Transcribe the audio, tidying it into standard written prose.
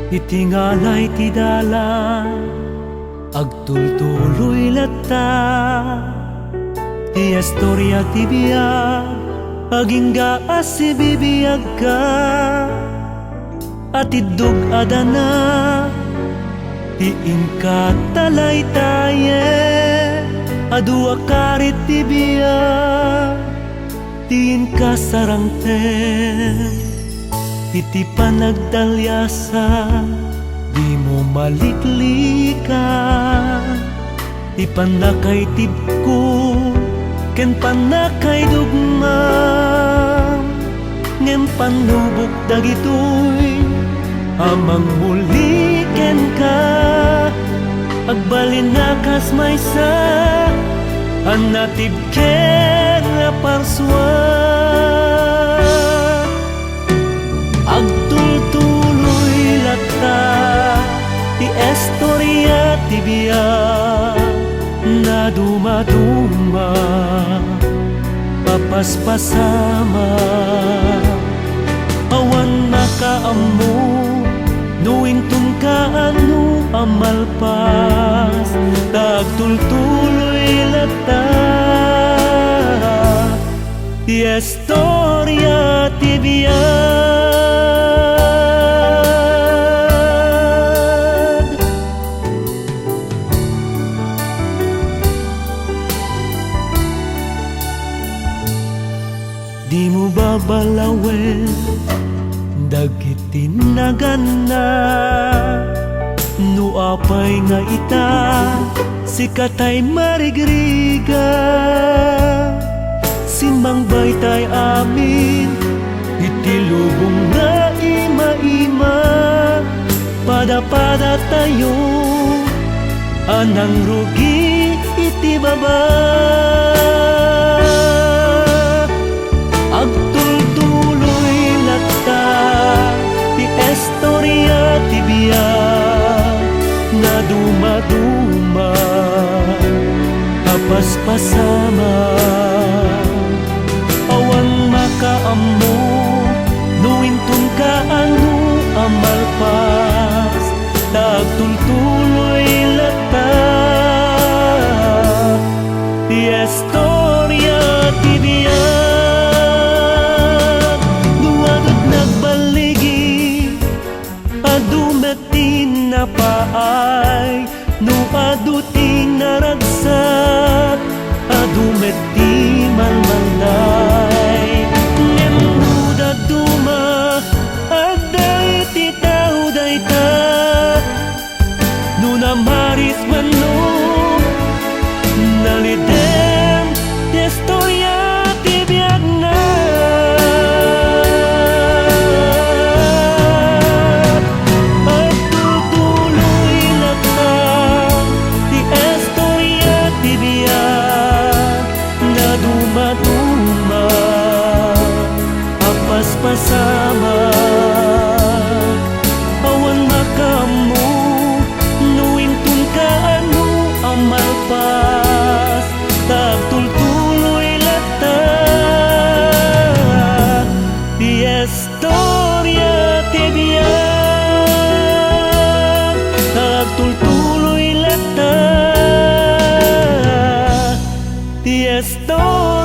Itingalay ti dala, agtultuloy lata. Ti istorya ti biyag, agingga asi bibiyag ka. At idug adana, ti ingka talay taye. Adu akarit ti biyag, ti inka sarangten. Iti panagdalyasa, di mo maliklikan. Ti panakay tibko, ken panakay dugmam. Ngem panubok dagitoy, amang muli ken ka. Agbalin nakas maysa, anatib ken aparswa. Agtultuloy lata, ti istorya ti biyag na dumaduma, papaspasama. Awan makaammo, nuintun ka ano amalpas. Agtultuloy lata, ti istorya ti biyag. Di mo babalawin, dagiti nagana. No apay nga ita, sikatay marigriga. Simbang baytay amin, iti lubong nga ima-ima. Pada-pada tayo, anang rugi iti baba. Agtultuloy lata, ti istorya ti biyag na dumaduma, papaspasama. Awan makaammo, nuintun ka ano amalpas. Agtultuloy lata, ti istorya ti biyag. Adumetin na paay, no aduting naragsak. Adumeti malmalay, ngemuda duma, aday ti tao dayta. No namaris man no, nalidem, ti istorya ti biyag na. Paspasama, awan makamu, nuintun ka ano amalpas. Agtultuloy lata, ti istorya ti biyag. Agtultuloy lata, ti istorya